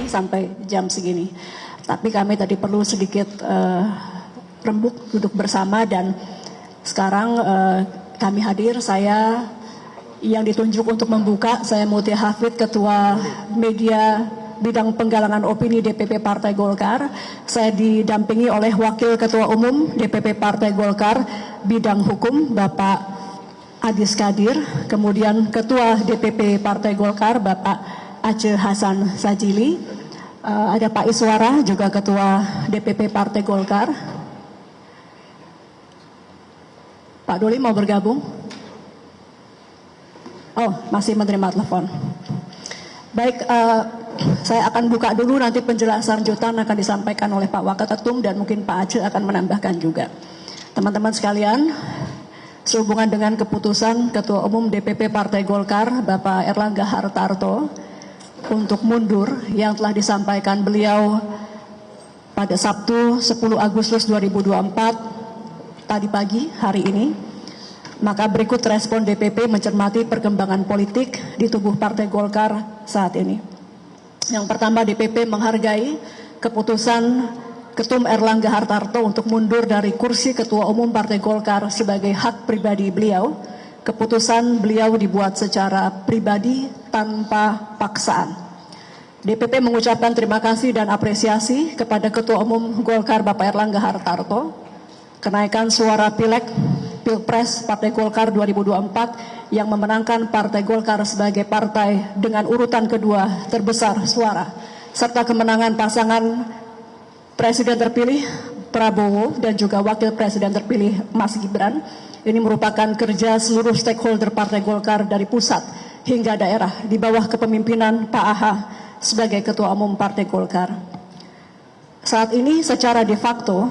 sampai jam segini. Tapi kami tadi perlu sedikit rembuk duduk bersama dan sekarang kami hadir. Saya yang ditunjuk untuk membuka, saya Mutia Hafid, Ketua Media Bidang Penggalangan Opini DPP Partai Golkar. Saya didampingi oleh Wakil Ketua Umum DPP Partai Golkar Bidang Hukum, Bapak Adis Kadir. Kemudian Ketua DPP Partai Golkar, Bapak Aceh Hasan Sajili. Ada Pak Iswara, juga Ketua DPP Partai Golkar. Pak Doli mau bergabung? Oh, masih menerima telepon. Baik, saya akan buka dulu, nanti penjelasan lanjutan akan disampaikan oleh Pak Wakaketum dan mungkin Pak Aceh akan menambahkan juga. Teman-teman sekalian, sehubungan dengan keputusan Ketua Umum DPP Partai Golkar, Bapak Erlangga Hartarto, untuk mundur yang telah disampaikan beliau pada Sabtu 10 Agustus 2024, tadi pagi, hari ini, maka berikut respon DPP mencermati perkembangan politik di tubuh Partai Golkar saat ini. Yang pertama, DPP menghargai keputusan Ketum Erlangga Hartarto untuk mundur dari kursi Ketua Umum Partai Golkar sebagai hak pribadi beliau. Keputusan beliau dibuat secara pribadi tanpa paksaan. DPP mengucapkan terima kasih dan apresiasi kepada Ketua Umum Golkar Bapak Erlangga Hartarto. Kenaikan suara Pileg Pilpres Partai Golkar 2024 yang memenangkan Partai Golkar sebagai partai dengan urutan kedua terbesar suara, serta kemenangan pasangan Presiden terpilih Prabowo dan juga Wakil Presiden terpilih Mas Gibran. Ini merupakan kerja seluruh stakeholder Partai Golkar dari pusat hingga daerah di bawah kepemimpinan Pak AHA sebagai Ketua Umum Partai Golkar. Saat ini secara de facto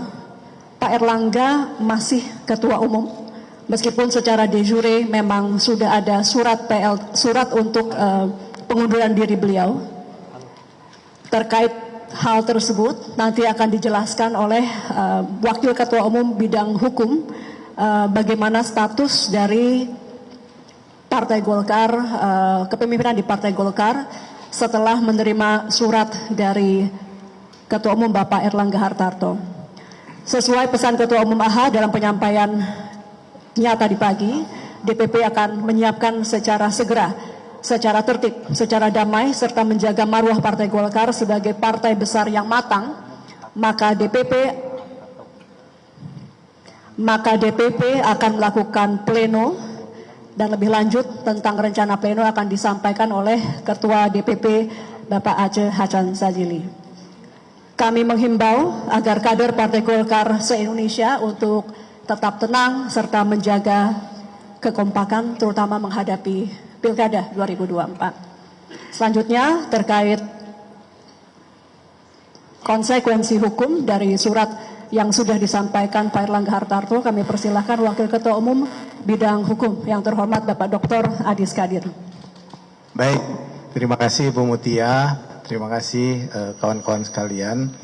Pak Erlangga masih Ketua Umum. Meskipun secara de jure memang sudah ada surat untuk pengunduran diri beliau. Terkait hal tersebut nanti akan dijelaskan oleh Wakil Ketua Umum Bidang Hukum bagaimana status dari Partai Golkar, kepemimpinan di Partai Golkar setelah menerima surat dari Ketua Umum Bapak Erlangga Hartarto. Sesuai pesan Ketua Umum AHA dalam penyampaian nyata di pagi, DPP akan menyiapkan secara segera, secara tertib, secara damai, serta menjaga marwah Partai Golkar sebagai partai besar yang matang, maka DPP akan melakukan pleno, dan lebih lanjut tentang rencana pleno akan disampaikan oleh Ketua DPP Bapak Aceh Hasan Sajili. Kami menghimbau agar kader Partai Golkar se-Indonesia untuk tetap tenang serta menjaga kekompakan terutama menghadapi Pilkada 2024. Selanjutnya terkait konsekuensi hukum dari surat yang sudah disampaikan Pak Erlangga Hartarto, kami persilahkan Wakil Ketua Umum Bidang Hukum yang terhormat Bapak Dr. Adis Kadir. Baik, terima kasih Bu Mutia, terima kasih kawan-kawan sekalian.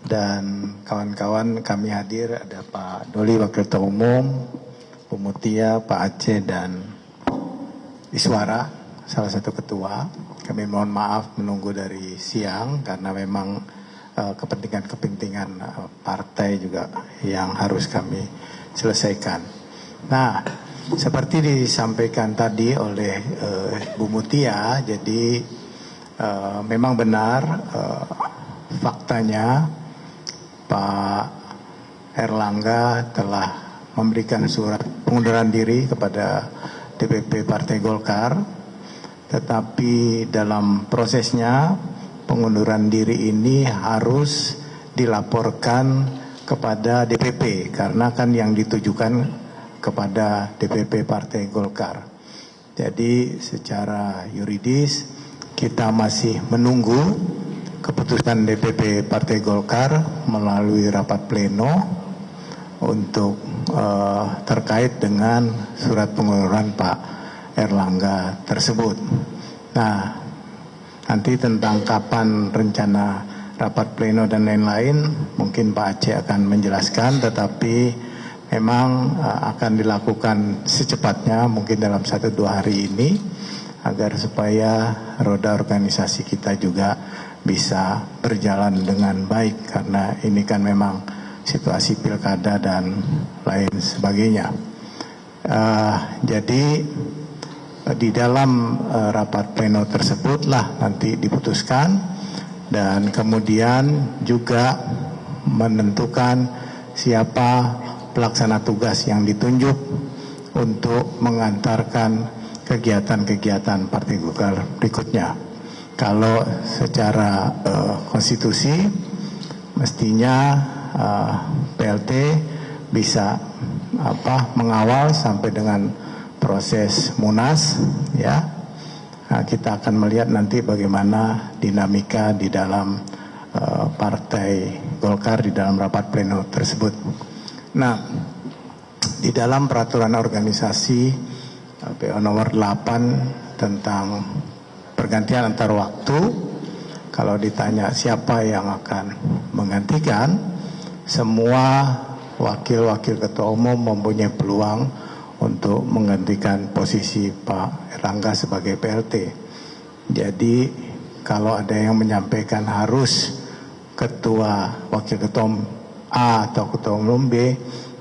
Dan kawan-kawan kami hadir ada Pak Doli Wakil Ketua Umum, Bu Mutia, Pak Aceh dan Iswara salah satu ketua. Kami mohon maaf menunggu dari siang karena memang kepentingan-kepentingan partai juga yang harus kami selesaikan. Nah, seperti disampaikan tadi oleh Bu Mutia, jadi memang benar faktanya Pak Erlangga telah memberikan surat pengunduran diri kepada DPP Partai Golkar, tetapi dalam prosesnya pengunduran diri ini harus dilaporkan kepada DPP karena kan yang ditujukan kepada DPP Partai Golkar. Jadi secara yuridis kita masih menunggu keputusan DPP Partai Golkar melalui rapat pleno untuk terkait dengan surat pengunduran Pak Erlangga tersebut. Nah, nanti tentang kapan rencana rapat pleno dan lain-lain mungkin Pak Aceh akan menjelaskan, tetapi memang akan dilakukan secepatnya mungkin dalam 1-2 hari ini agar supaya roda organisasi kita juga bisa berjalan dengan baik, karena ini kan memang situasi pilkada dan lain sebagainya. Jadi di dalam rapat pleno tersebutlah nanti diputuskan, dan kemudian juga menentukan siapa pelaksana tugas yang ditunjuk untuk mengantarkan kegiatan-kegiatan Partai Golkar berikutnya. Kalau secara konstitusi mestinya PLT bisa mengawal sampai dengan proses Munas, ya. Nah, kita akan melihat nanti bagaimana dinamika di dalam Partai Golkar di dalam rapat pleno tersebut. Nah, di dalam peraturan organisasi PO nomor 8 tentang pergantian antar waktu, kalau ditanya siapa yang akan menggantikan, semua wakil-wakil ketua umum mempunyai peluang untuk menggantikan posisi Pak Erlangga sebagai PLT. Jadi kalau ada yang menyampaikan harus ketua wakil ketua umum A atau ketua umum B,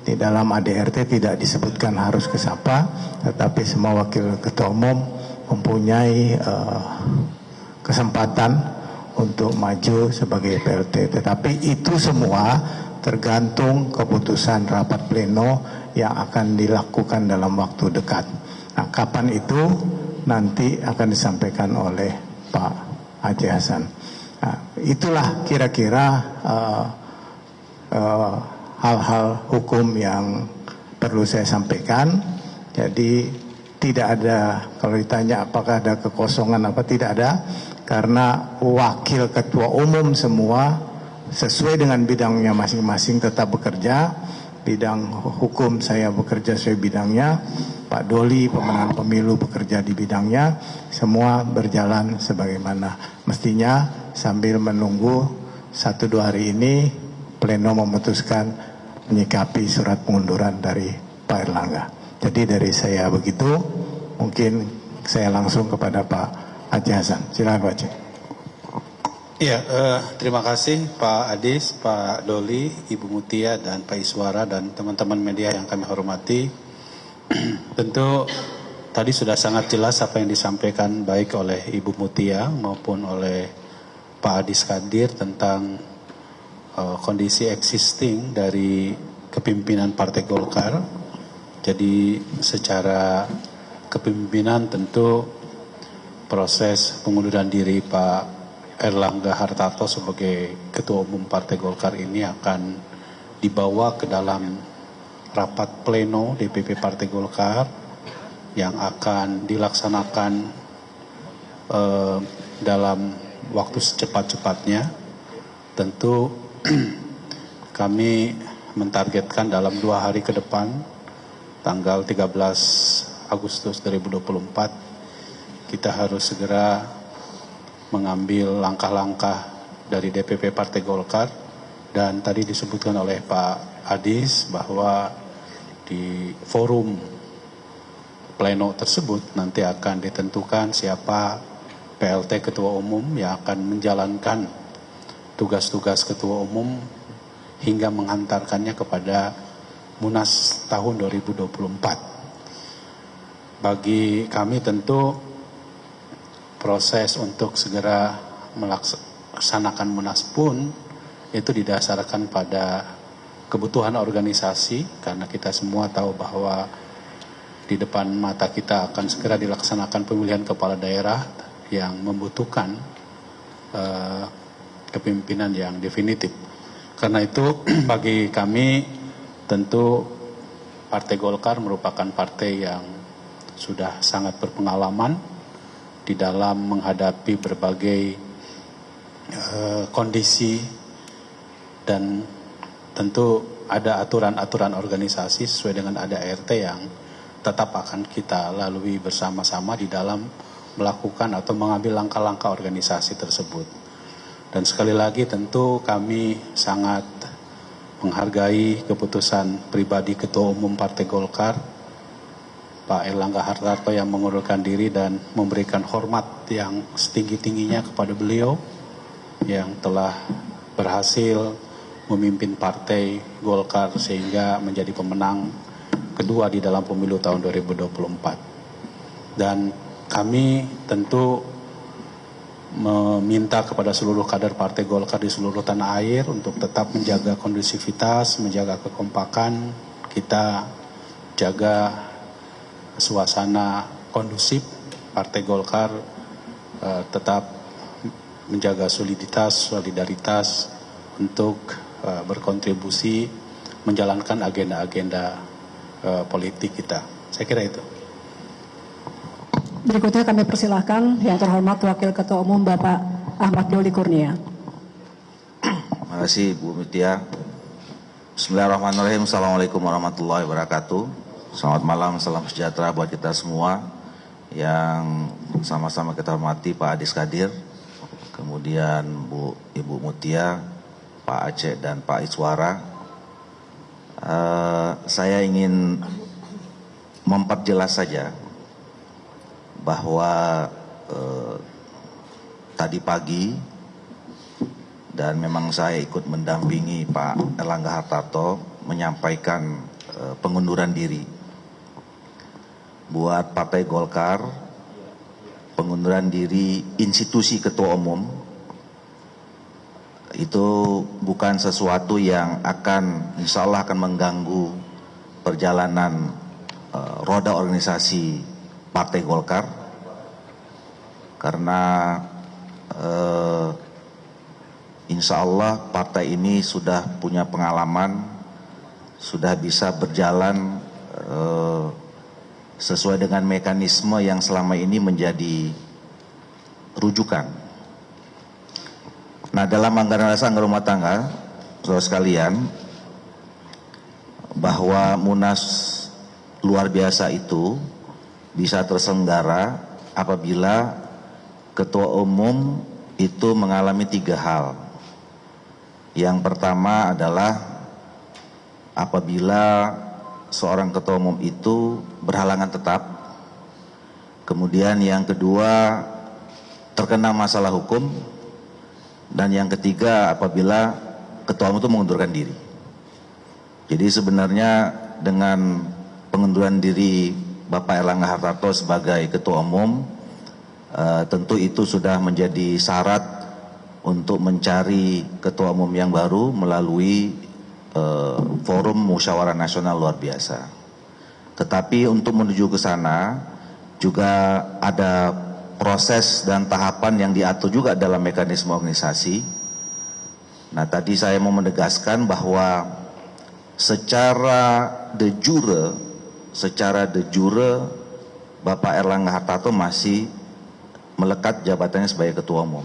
di dalam ADRT tidak disebutkan harus ke siapa, tetapi semua wakil ketua umum mempunyai kesempatan untuk maju sebagai PLT. Tetapi itu semua tergantung keputusan rapat pleno yang akan dilakukan dalam waktu dekat. Nah, kapan itu nanti akan disampaikan oleh Pak Aceh Hasan. Nah, itulah kira-kira hal-hal hukum yang perlu saya sampaikan. Jadi tidak ada, kalau ditanya apakah ada kekosongan apa, tidak ada, karena wakil ketua umum semua sesuai dengan bidangnya masing-masing tetap bekerja. Bidang hukum saya bekerja sesuai bidangnya, Pak Doli pemenang pemilu bekerja di bidangnya, semua berjalan sebagaimana mestinya, sambil menunggu 1-2 hari ini pleno memutuskan menyikapi surat pengunduran dari Pak Erlangga. Jadi dari saya begitu, mungkin saya langsung kepada Pak Aceh Hasan. Silakan Pak Aceh. Ya, terima kasih Pak Adis, Pak Doli, Ibu Mutia, dan Pak Iswara, dan teman-teman media yang kami hormati. Tentu tadi sudah sangat jelas apa yang disampaikan baik oleh Ibu Mutia maupun oleh Pak Adis Kadir tentang kondisi existing dari kepemimpinan Partai Golkar. Jadi secara kepemimpinan tentu proses pengunduran diri Pak Erlangga Hartarto sebagai Ketua Umum Partai Golkar ini akan dibawa ke dalam rapat pleno DPP Partai Golkar yang akan dilaksanakan dalam waktu secepat-cepatnya. Tentu kami mentargetkan dalam 2 hari ke depan, tanggal 13 Agustus 2024, kita harus segera mengambil langkah-langkah dari DPP Partai Golkar. Dan tadi disebutkan oleh Pak Adis bahwa di forum pleno tersebut nanti akan ditentukan siapa PLT Ketua Umum yang akan menjalankan tugas-tugas Ketua Umum hingga menghantarkannya kepada Munas tahun 2024. Bagi kami tentu proses untuk segera melaksanakan Munas pun itu didasarkan pada kebutuhan organisasi, karena kita semua tahu bahwa di depan mata kita akan segera dilaksanakan pemilihan kepala daerah yang membutuhkan kepemimpinan yang definitif. Karena itu bagi kami tentu Partai Golkar merupakan partai yang sudah sangat berpengalaman di dalam menghadapi berbagai kondisi, dan tentu ada aturan-aturan organisasi sesuai dengan ADART yang tetap akan kita lalui bersama-sama di dalam melakukan atau mengambil langkah-langkah organisasi tersebut. Dan sekali lagi tentu kami sangat menghargai keputusan pribadi Ketua Umum Partai Golkar Pak Erlangga Hartarto yang mengundurkan diri dan memberikan hormat yang setinggi-tingginya kepada beliau yang telah berhasil memimpin partai Golkar sehingga menjadi pemenang kedua di dalam pemilu tahun 2024. Dan kami tentu meminta kepada seluruh kader partai Golkar di seluruh tanah air untuk tetap menjaga kondusivitas, menjaga kekompakan, kita jaga suasana kondusif, partai Golkar tetap menjaga soliditas, solidaritas untuk berkontribusi menjalankan agenda-agenda politik kita. Saya kira itu. Berikutnya kami persilahkan yang terhormat Wakil Ketua Umum Bapak Ahmad Doli Kurnia. Terima kasih Bu Mutia. Bismillahirrahmanirrahim. Assalamualaikum warahmatullahi wabarakatuh. Selamat malam, salam sejahtera buat kita semua yang sama-sama kita hormati Pak Adis Kadir, kemudian Ibu Mutia, Pak Aceh dan Pak Iswara. Saya ingin memperjelas saja bahwa tadi pagi dan memang saya ikut mendampingi Pak Erlangga Hartarto menyampaikan pengunduran diri. Buat Partai Golkar, pengunduran diri institusi ketua umum itu bukan sesuatu yang insya Allah akan mengganggu perjalanan roda organisasi Partai Golkar, karena insya Allah partai ini sudah punya pengalaman, sudah bisa berjalan sesuai dengan mekanisme yang selama ini menjadi rujukan. Nah, dalam anggaran dasar rumah tangga, saudara sekalian, bahwa Munas luar biasa itu bisa terselenggara apabila ketua umum itu mengalami 3 hal. Yang pertama adalah apabila seorang ketua umum itu berhalangan tetap. Kemudian yang kedua, terkena masalah hukum. Dan yang ketiga, apabila ketua umum itu mengundurkan diri. Jadi sebenarnya dengan pengunduran diri Bapak Erlangga Hartarto sebagai ketua umum, tentu itu sudah menjadi syarat untuk mencari ketua umum yang baru melalui forum musyawarah nasional luar biasa. Tetapi untuk menuju ke sana juga ada proses dan tahapan yang diatur juga dalam mekanisme organisasi. Nah, tadi saya mau menegaskan bahwa secara de jure Bapak Erlangga Hartarto masih melekat jabatannya sebagai ketua umum.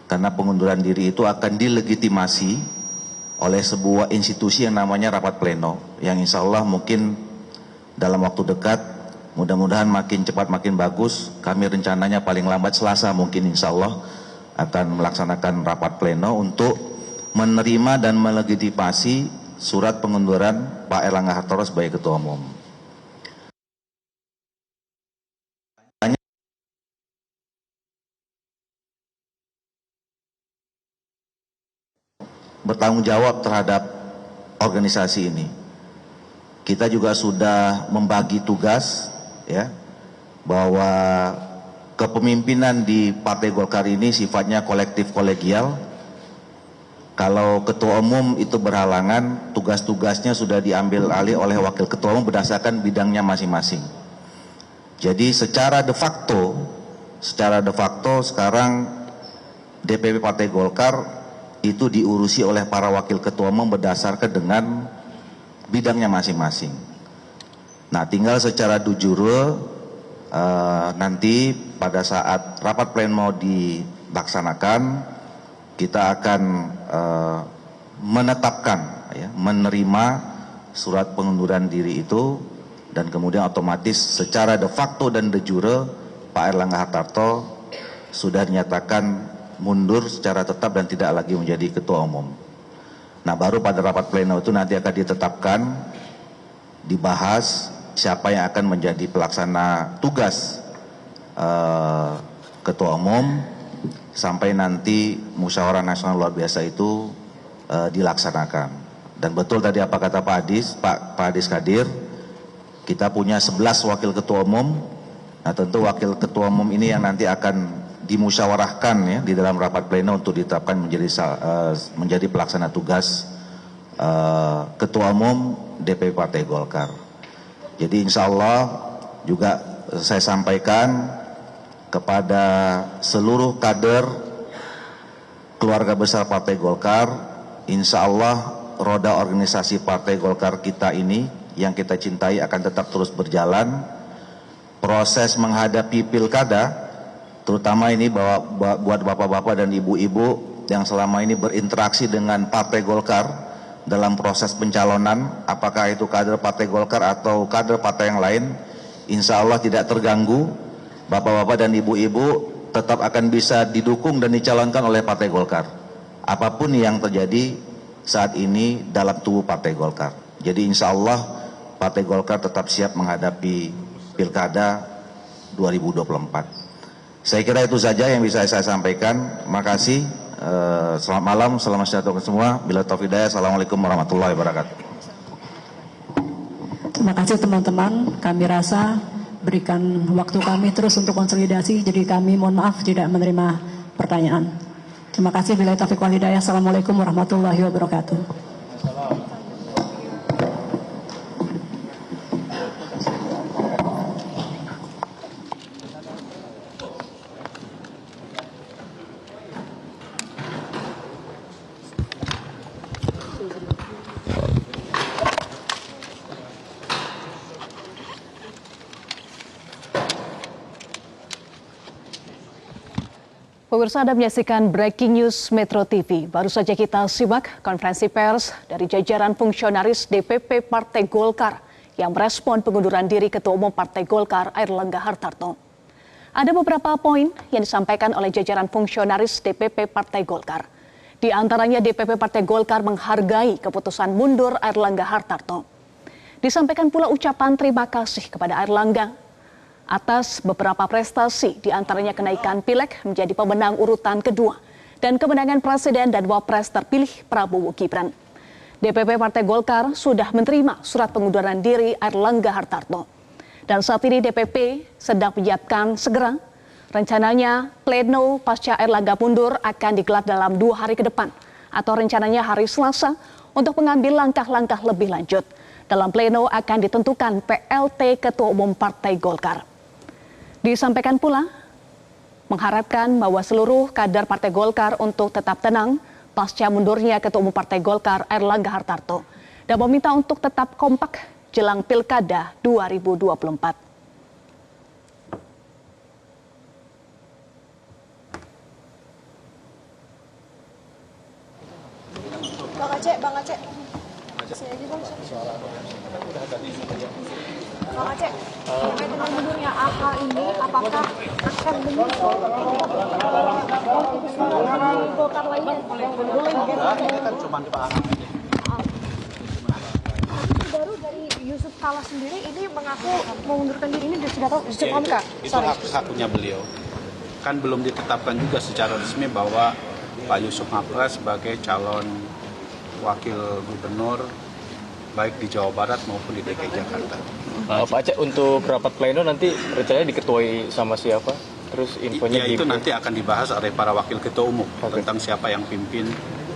Karena pengunduran diri itu akan dilegitimasi oleh sebuah institusi yang namanya rapat pleno, yang insya Allah mungkin dalam waktu dekat, mudah-mudahan makin cepat makin bagus. Kami rencananya paling lambat Selasa mungkin insya Allah akan melaksanakan rapat pleno untuk menerima dan melegitimasi surat pengunduran Pak Erlangga Hartarto sebagai ketua umum. Bertanggung jawab terhadap organisasi ini. Kita juga sudah membagi tugas, ya, bahwa kepemimpinan di Partai Golkar ini sifatnya kolektif kolegial. Kalau ketua umum itu berhalangan, tugas-tugasnya sudah diambil alih oleh wakil ketua umum berdasarkan bidangnya masing-masing. Jadi secara de facto sekarang DPP Partai Golkar itu diurusi oleh para wakil ketua umum berdasarkan dengan bidangnya masing-masing. Nah, tinggal secara de jure nanti pada saat rapat pleno dilaksanakan, kita akan menetapkan, ya, menerima surat pengunduran diri itu, dan kemudian otomatis secara de facto dan de jure Pak Erlangga Hartarto sudah dinyatakan mundur secara tetap dan tidak lagi menjadi ketua umum. Nah, baru pada rapat pleno itu nanti akan ditetapkan, dibahas siapa yang akan menjadi pelaksana tugas Ketua Umum sampai nanti musyawarah nasional luar biasa itu dilaksanakan. Dan betul tadi apa kata Pak Adis Kadir, kita punya 11 wakil ketua umum. Nah, tentu wakil ketua umum ini yang nanti akan dimusyawarahkan ya di dalam rapat pleno untuk ditetapkan menjadi pelaksana tugas ketua umum DPP Partai Golkar. Jadi insya Allah juga saya sampaikan kepada seluruh kader keluarga besar Partai Golkar, insya Allah roda organisasi Partai Golkar kita ini yang kita cintai akan tetap terus berjalan. Proses menghadapi pilkada, terutama ini buat bapak-bapak dan ibu-ibu yang selama ini berinteraksi dengan Partai Golkar dalam proses pencalonan, apakah itu kader Partai Golkar atau kader partai yang lain, insya Allah tidak terganggu. Bapak-bapak dan ibu-ibu tetap akan bisa didukung dan dicalonkan oleh Partai Golkar. Apapun yang terjadi saat ini dalam tubuh Partai Golkar. Jadi insya Allah Partai Golkar tetap siap menghadapi Pilkada 2024. Saya kira itu saja yang bisa saya sampaikan. Makasih. Selamat malam, selamat sejahtera semua. Bila taufiq hidayah, assalamualaikum warahmatullahi wabarakatuh. Terima kasih teman-teman. Kami rasa berikan waktu kami terus untuk konsolidasi. Jadi kami mohon maaf tidak menerima pertanyaan. Terima kasih. Bila taufiq wal hidayah. Assalamualaikum warahmatullahi wabarakatuh. Pemirsa, Anda menyaksikan Breaking News Metro TV. Baru saja kita simak konferensi pers dari jajaran fungsionaris DPP Partai Golkar yang merespon pengunduran diri Ketua Umum Partai Golkar Airlangga Hartarto. Ada beberapa poin yang disampaikan oleh jajaran fungsionaris DPP Partai Golkar. Di antaranya DPP Partai Golkar menghargai keputusan mundur Airlangga Hartarto. Disampaikan pula ucapan terima kasih kepada Airlangga atas beberapa prestasi, di antaranya kenaikan Pileg menjadi pemenang urutan kedua dan kemenangan Presiden dan Wapres terpilih Prabowo Gibran. DPP Partai Golkar sudah menerima surat pengunduran diri Airlangga Hartarto. Dan saat ini DPP sedang menyiapkan segera. Rencananya pleno pasca Airlangga mundur akan digelar dalam 2 hari ke depan atau rencananya hari Selasa untuk mengambil langkah-langkah lebih lanjut. Dalam pleno akan ditentukan PLT Ketua Umum Partai Golkar. Disampaikan pula mengharapkan bahwa seluruh kader Partai Golkar untuk tetap tenang pasca mundurnya Ketua Umum Partai Golkar Airlangga Hartarto dan meminta untuk tetap kompak jelang Pilkada 2024. Bang Aceh. Sini aja Bang. Bang Aceh, terkait dengan mundurnya AH ini, apakah akan menyusul Golkar lainnya? Ini kan cuma dibahas. Baru dari Yusuf Kala sendiri ini mengaku mengundurkan diri, ini sudah tahu sejak MK. Itu hak-haknya beliau. Kan belum ditetapkan juga secara resmi bahwa Pak Yusuf Kala sebagai calon wakil gubernur baik di Jawa Barat maupun di DKI Jakarta. Pak Aceh, untuk rapat pleno nanti rencananya diketuai sama siapa? Terus infonya itu nanti akan dibahas oleh para wakil ketua umum tentang siapa yang pimpin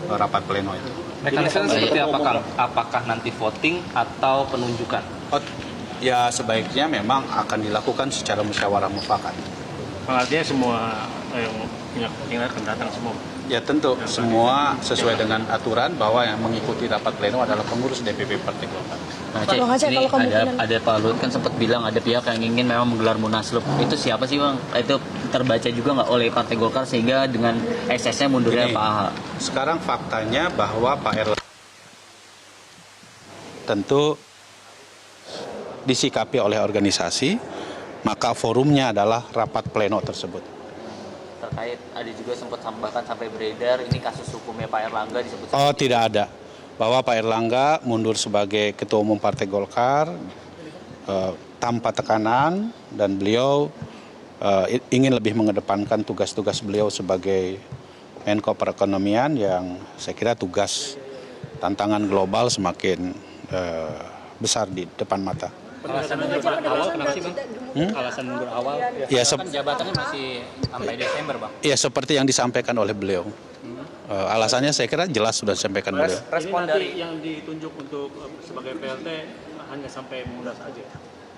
rapat pleno itu. Mekanisme seperti apakah? Apakah nanti voting atau penunjukan? Ya sebaiknya memang akan dilakukan secara musyawarah mufakat. Artinya semua yang punya kepentingan akan datang semua. Ya tentu semua sesuai dengan aturan bahwa yang mengikuti rapat pleno adalah pengurus DPP Partai Golkar. Nah, Cik, ini ada Pak Luhut kan sempat bilang ada pihak yang ingin memang menggelar munaslup. Itu siapa sih Bang? Itu terbaca juga nggak oleh Partai Golkar sehingga dengan eksesnya mundurnya Pak AH? Sekarang faktanya bahwa Pak Erlangga tentu disikapi oleh organisasi, maka forumnya adalah rapat pleno tersebut. Terkait ada juga sempat bahkan sampai beredar ini kasus hukumnya Pak Erlangga disebut. Oh tidak ada, bahwa Pak Erlangga mundur sebagai Ketua Umum Partai Golkar tanpa tekanan, dan beliau ingin lebih mengedepankan tugas-tugas beliau sebagai Menko Perekonomian yang saya kira tugas tantangan global semakin besar di depan mata. Alasan mundur awal kenapa sih Bang? Alasan mundur awal? Ya, Jabatannya masih sampai Desember Bang. ya seperti yang disampaikan oleh beliau. Alasannya saya kira jelas sudah disampaikan beliau. Respon dari yang ditunjuk untuk sebagai PLT hanya sampai Munas saja.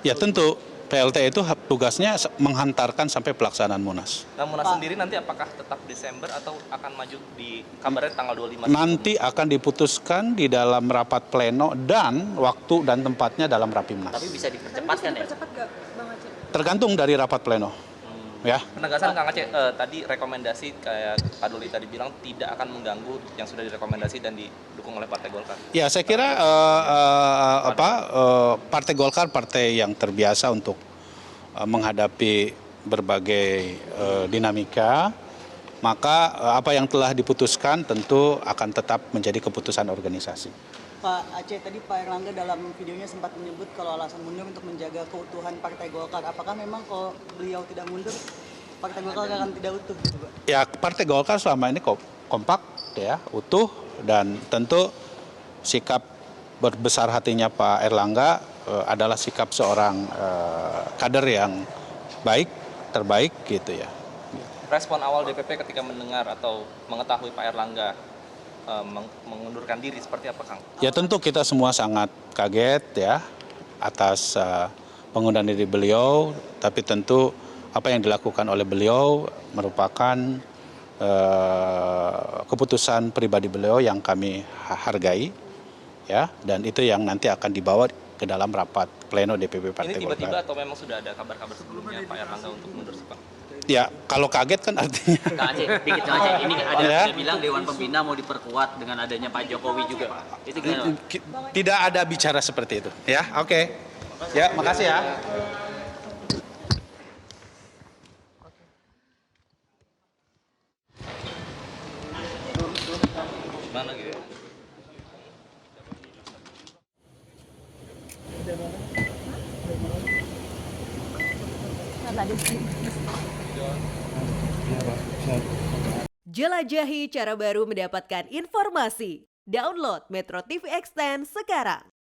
Ya tentu PLT itu tugasnya menghantarkan sampai pelaksanaan Munas. Nah, Munas sendiri nanti apakah tetap Desember atau akan maju di kabarnya tanggal 25? Nanti akan diputuskan di dalam rapat pleno dan waktu dan tempatnya dalam Rapimnas. Tapi bisa dipercepat kan ya? Cepat nggak, Bang Aceh? Tergantung dari rapat pleno. Ya. Penegasan Kang Aceh, tadi rekomendasi kayak Pak Doli tadi bilang tidak akan mengganggu yang sudah direkomendasi dan didukung oleh Partai Golkar. Ya, saya kira Partai Golkar partai yang terbiasa untuk menghadapi berbagai dinamika, maka apa yang telah diputuskan tentu akan tetap menjadi keputusan organisasi. Pak Aceh, tadi Pak Erlangga dalam videonya sempat menyebut kalau alasan mundur untuk menjaga keutuhan Partai Golkar. Apakah memang kalau beliau tidak mundur, Partai Golkar akan tidak utuh gitu, Pak? Ya, Partai Golkar selama ini kompak, ya, utuh, dan tentu sikap berbesar hatinya Pak Erlangga adalah sikap seorang kader yang baik, terbaik gitu ya. Respon awal DPP ketika mendengar atau mengetahui Pak Erlangga mengundurkan diri seperti apa, Kang? Ya tentu kita semua sangat kaget ya atas pengunduran diri beliau, tapi tentu apa yang dilakukan oleh beliau merupakan keputusan pribadi beliau yang kami hargai, ya, dan itu yang nanti akan dibawa ke dalam rapat pleno DPP Partai Golkar. Ini tiba-tiba atau memang sudah ada kabar-kabar sebelumnya Pak Erlangga untuk mundur sih, Pak? Ya, kalau kaget kan artinya. Kak Aceh, dikit Kang Aceh. Ini ada Ya. yang bilang Dewan Pembina mau diperkuat dengan adanya Pak Jokowi juga. Itu gimana? Tidak ada bicara seperti itu. Ya, oke. Ya, makasih ya. Gimana gitu? Jelajahi cara baru mendapatkan informasi. Download Metro TV Extend sekarang.